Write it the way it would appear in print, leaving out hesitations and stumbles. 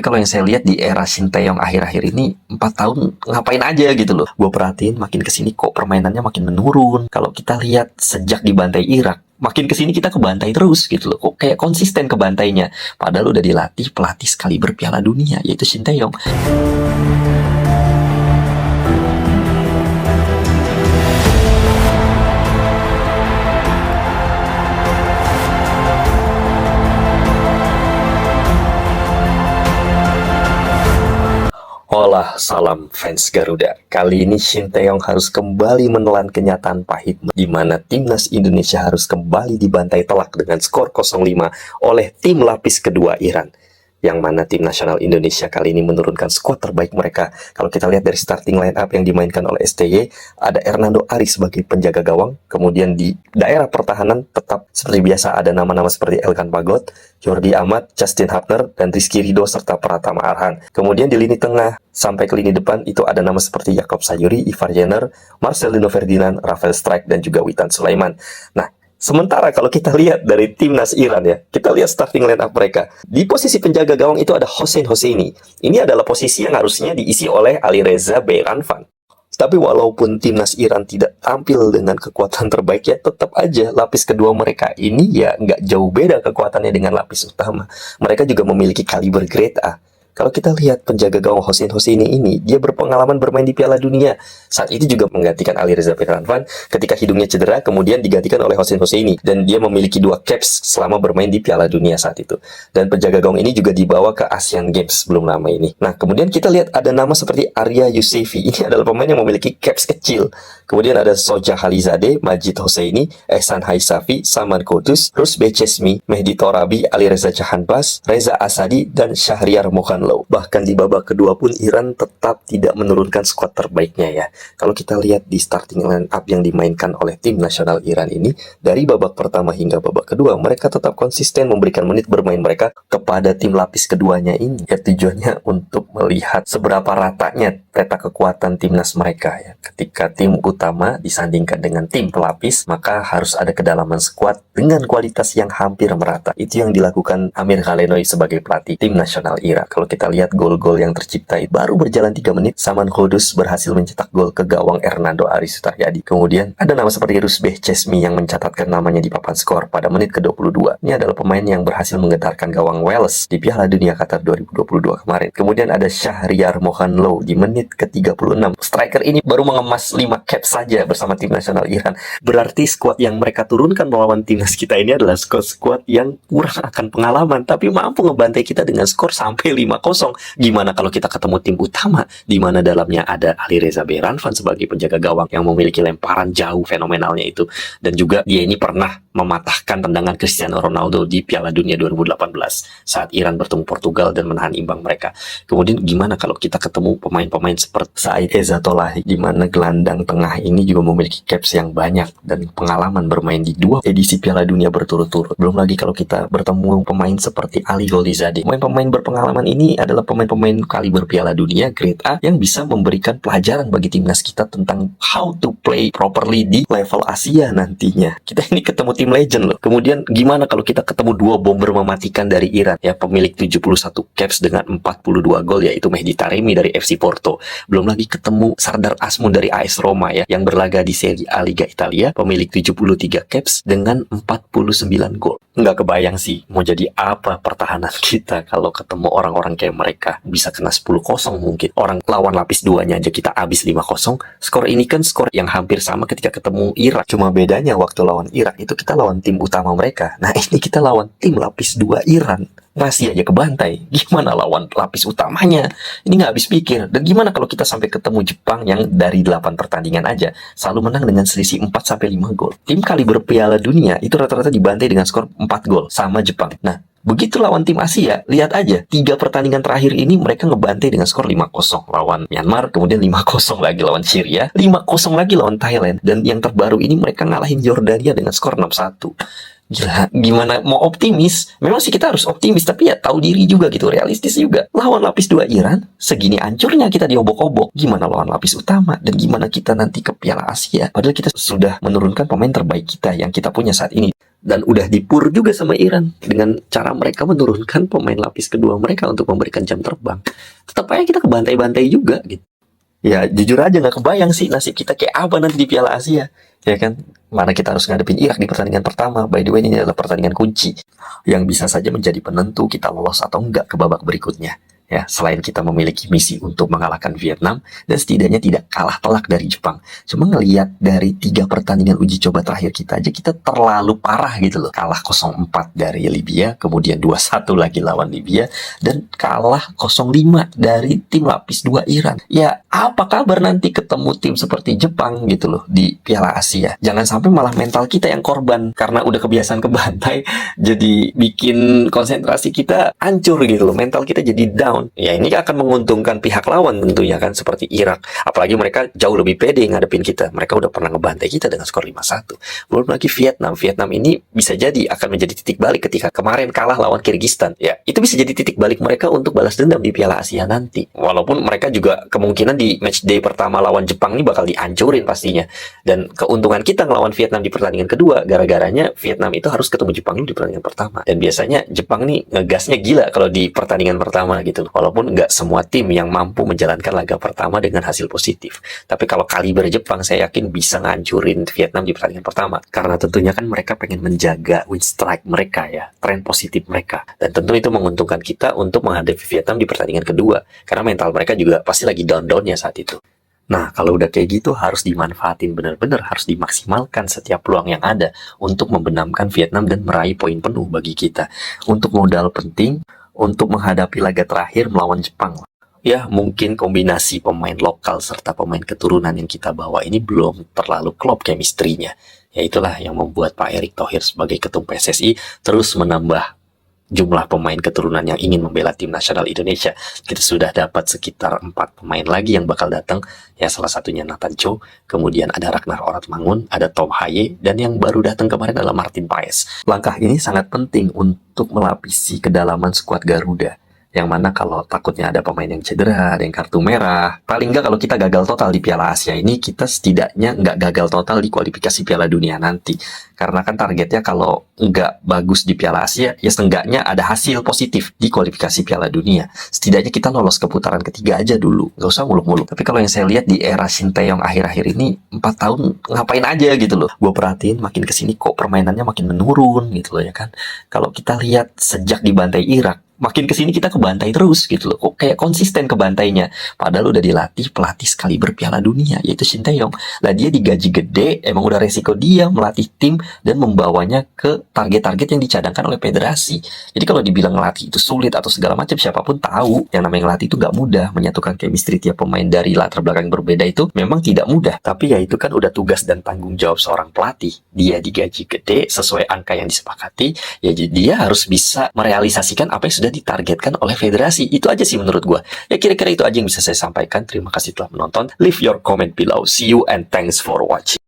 Kalau yang saya lihat di era Shin Tae-yong akhir-akhir ini 4 tahun ngapain aja gitu loh. Gue perhatiin makin kesini kok permainannya makin menurun. Kalau kita lihat sejak dibantai Irak, makin kesini kita kebantai terus gitu loh. Kok kayak konsisten kebantainya. Padahal udah dilatih pelatih sekali berpiala dunia, yaitu Shin Tae-yong. Hola, salam fans Garuda. Kali ini Shin Tae-yong harus kembali menelan kenyataan pahit di mana timnas Indonesia harus kembali dibantai telak dengan skor 0-5 oleh tim lapis kedua Iran. Yang mana tim nasional Indonesia kali ini menurunkan skuad terbaik mereka. Kalau kita lihat dari starting line up yang dimainkan oleh STY, ada Hernando Ari sebagai penjaga gawang. Kemudian di daerah pertahanan tetap seperti biasa ada nama-nama seperti Elkan Bagot, Jordi Amat, Justin Hapner, dan Rizky Ridho serta Pratama Arhan. Kemudian di lini tengah sampai ke lini depan itu ada nama seperti Jakob Sayuri, Ivar Jenner, Marcelino Ferdinand, Rafael Strijk, dan juga Witan Sulaiman. Nah, sementara kalau kita lihat dari timnas Iran ya, kita lihat starting line up mereka. Di posisi penjaga gawang itu ada Hossein Hosseini. Ini adalah posisi yang harusnya diisi oleh Alireza Beiranvand. Tapi walaupun timnas Iran tidak tampil dengan kekuatan terbaiknya, tetap aja lapis kedua mereka ini ya nggak jauh beda kekuatannya dengan lapis utama. Mereka juga memiliki kaliber grade A. Kalau kita lihat penjaga gawang Hossein Hosseini ini, dia berpengalaman bermain di Piala Dunia. Saat itu juga menggantikan Alireza Beiranvand ketika hidungnya cedera, kemudian digantikan oleh Hossein Hosseini. Dan dia memiliki 2 caps selama bermain di Piala Dunia saat itu. Dan penjaga gawang ini juga dibawa ke Asian Games belum lama ini. Nah, kemudian kita lihat ada nama seperti Arya Yousefi. Ini adalah pemain yang memiliki caps kecil. Kemudian ada Soja Khalizadeh, Majid Hosseini, Ehsan Haisafi, Saman Kudus, Rus Becesmi, Mehdi Torabi, Alireza Jahanbakhsh, Reza Asadi, dan Syahriar Mohanlow. Bahkan di babak kedua pun Iran tetap tidak menurunkan skuad terbaiknya ya. Kalau kita lihat di starting line up yang dimainkan oleh tim nasional Iran ini, dari babak pertama hingga babak kedua, mereka tetap konsisten memberikan menit bermain mereka kepada tim lapis keduanya ini. Ya tujuannya untuk melihat seberapa ratanya peta kekuatan timnas mereka ya. Ketika tim utama disandingkan dengan tim pelapis, maka harus ada kedalaman skuad dengan kualitas yang hampir merata. Itu yang dilakukan Amir Khalenoy sebagai pelatih tim nasional Irak. Kalau kita lihat gol-gol yang tercipta baru berjalan 3 menit, Saman Kudus berhasil mencetak gol ke gawang Hernando Ari Sutaryadi. Kemudian ada nama seperti Rus Becesmi yang mencatatkan namanya di papan skor pada menit ke-22. Ini adalah pemain yang berhasil menggetarkan gawang Wales di Piala Dunia Qatar 2022 kemarin. Kemudian ada Syahriar Mohanlow di menit ke-36. Striker ini baru mengemas 5 caps saja bersama tim nasional Iran. Berarti skuad yang mereka turunkan melawan timnas kita ini adalah skuad yang kurang akan pengalaman, tapi mampu ngebantai kita dengan skor sampai 5-0. Gimana kalau kita ketemu tim utama di mana dalamnya ada Alireza Beiranvand sebagai penjaga gawang yang memiliki lemparan jauh fenomenalnya itu, dan juga dia ini pernah mematahkan tendangan Cristiano Ronaldo di Piala Dunia 2018 saat Iran bertemu Portugal dan menahan imbang mereka. Kemudian gimana kalau kita ketemu pemain-pemain seperti Said Ezzatullahi, di mana gelandang tengah ini juga memiliki caps yang banyak dan pengalaman bermain di 2 edisi Piala Dunia berturut-turut. Belum lagi kalau kita bertemu pemain seperti Ali Golizadeh. Pemain-pemain berpengalaman ini adalah pemain-pemain kaliber Piala Dunia grade A yang bisa memberikan pelajaran bagi timnas kita tentang how to play properly di level Asia nantinya. Kita ini ketemu tim legend loh. Kemudian gimana kalau kita ketemu 2 bomber mematikan dari Iran ya, pemilik 71 caps dengan 42 gol, yaitu Mehdi Taremi dari FC Porto. Belum lagi ketemu Sardar Azmoun dari AS Roma ya, yang berlaga di Serie A Liga Italia, pemilik 73 caps dengan 49 gol. Nggak kebayang sih mau jadi apa pertahanan kita kalau ketemu orang-orang kayak mereka. Bisa kena 10-0 mungkin. Orang lawan lapis 2-nya aja kita habis 5-0. Skor ini kan skor yang hampir sama ketika ketemu Irak. Cuma bedanya waktu lawan Irak itu kita lawan tim utama mereka. Nah ini kita lawan tim lapis 2 Iran. Masih aja kebantai. Gimana lawan lapis utamanya? Ini nggak habis pikir. Dan gimana kalau kita sampai ketemu Jepang yang dari 8 pertandingan aja selalu menang dengan selisih 4-5 gol. Tim kaliber Piala Dunia itu rata-rata dibantai dengan skor 4 gol sama Jepang. Nah, begitu lawan tim Asia, lihat aja 3 pertandingan terakhir ini mereka ngebantai dengan skor 5-0 lawan Myanmar, kemudian 5-0 lagi lawan Syria, 5-0 lagi lawan Thailand, dan yang terbaru ini mereka ngalahin Jordania dengan skor 6-1. Gila, gimana mau optimis? Memang sih kita harus optimis, tapi ya tahu diri juga gitu, realistis juga. Lawan lapis 2 Iran, segini hancurnya kita diobok-obok. Gimana lawan lapis utama? Dan gimana kita nanti ke Piala Asia? Padahal kita sudah menurunkan pemain terbaik kita yang kita punya saat ini. Dan udah dipur juga sama Iran dengan cara mereka menurunkan pemain lapis kedua mereka untuk memberikan jam terbang. Tetap aja kita kebantai-bantai juga gitu. Ya jujur aja nggak kebayang sih nasib kita kayak apa nanti di Piala Asia, ya kan? Mana kita harus ngadepin Irak di pertandingan pertama. By the way, ini adalah pertandingan kunci yang bisa saja menjadi penentu kita lolos atau enggak ke babak berikutnya. Ya, selain kita memiliki misi untuk mengalahkan Vietnam dan setidaknya tidak kalah telak dari Jepang. Cuma ngelihat dari 3 pertandingan uji coba terakhir kita aja, kita terlalu parah gitu loh. Kalah 0-4 dari Libya, kemudian 2-1 lagi lawan Libya, dan kalah 0-5 dari tim lapis 2 Iran. Ya, apa kabar nanti ketemu tim seperti Jepang gitu loh di Piala Asia? Jangan sampai malah mental kita yang korban karena udah kebiasaan kebantai, jadi bikin konsentrasi kita hancur gitu loh. Mental kita jadi down. Ya ini akan menguntungkan pihak lawan tentunya kan, seperti Irak. Apalagi mereka jauh lebih pede ngadepin kita. Mereka udah pernah ngebantai kita dengan skor 5-1. Belum lagi Vietnam. Vietnam ini bisa jadi akan menjadi titik balik ketika kemarin kalah lawan Kyrgyzstan. Ya, itu bisa jadi titik balik mereka untuk balas dendam di Piala Asia nanti. Walaupun mereka juga kemungkinan di match day pertama lawan Jepang ini bakal dihancurin pastinya. Dan keuntungan kita ngelawan Vietnam di pertandingan kedua, gara-garanya Vietnam itu harus ketemu Jepang dulu di pertandingan pertama. Dan biasanya Jepang nih ngegasnya gila kalau di pertandingan pertama gitu. Walaupun nggak semua tim yang mampu menjalankan laga pertama dengan hasil positif. Tapi kalau kaliber Jepang, saya yakin bisa ngancurin Vietnam di pertandingan pertama. Karena tentunya kan mereka pengen menjaga win strike mereka ya, tren positif mereka. Dan tentu itu menguntungkan kita untuk menghadapi Vietnam di pertandingan kedua. Karena mental mereka juga pasti lagi down-downnya saat itu. Nah, kalau udah kayak gitu harus dimanfaatin benar-benar, harus dimaksimalkan setiap peluang yang ada untuk membenamkan Vietnam dan meraih poin penuh bagi kita. Untuk modal penting, untuk menghadapi laga terakhir melawan Jepang. Ya, mungkin kombinasi pemain lokal serta pemain keturunan yang kita bawa ini belum terlalu klop chemistry-nya. Ya itulah yang membuat Pak Erick Thohir sebagai ketum PSSI terus menambah jumlah pemain keturunan yang ingin membela tim nasional Indonesia. Kita sudah dapat sekitar 4 pemain lagi yang bakal datang. Ya, salah satunya Nathan Cho, kemudian ada Ragnar Oratmangun, ada Tom Haye, dan yang baru datang kemarin adalah Martin Paes. Langkah ini sangat penting untuk melapisi kedalaman skuad Garuda. Yang mana kalau takutnya ada pemain yang cedera, ada yang kartu merah. Paling nggak kalau kita gagal total di Piala Asia ini, kita setidaknya nggak gagal total di kualifikasi Piala Dunia nanti. Karena kan targetnya kalau nggak bagus di Piala Asia, ya setengahnya ada hasil positif di kualifikasi Piala Dunia. Setidaknya kita lolos ke putaran ketiga aja dulu. Nggak usah muluk-muluk. Tapi kalau yang saya lihat di era Shin Tae-yong akhir-akhir ini, 4 tahun ngapain aja gitu loh. Gue perhatiin makin kesini kok permainannya makin menurun gitu loh ya kan. Kalau kita lihat sejak dibantai Irak, makin kesini kita kebantai terus gitu loh. Kok kayak konsisten kebantainya. Padahal udah dilatih pelatih sekali berpiala dunia, yaitu Shin Tae-yong. Lah dia digaji gede, emang udah resiko dia melatih tim dan membawanya ke target-target yang dicadangkan oleh federasi. Jadi kalau dibilang ngelatih itu sulit atau segala macam, siapapun tahu yang namanya ngelatih itu nggak mudah. Menyatukan chemistry tiap pemain dari latar belakang berbeda itu memang tidak mudah. Tapi ya itu kan udah tugas dan tanggung jawab seorang pelatih. Dia digaji gede sesuai angka yang disepakati, ya dia harus bisa merealisasikan apa yang sudah ditargetkan oleh federasi. Itu aja sih menurut gue. Ya kira-kira itu aja yang bisa saya sampaikan. Terima kasih telah menonton. Leave your comment below. See you and thanks for watching.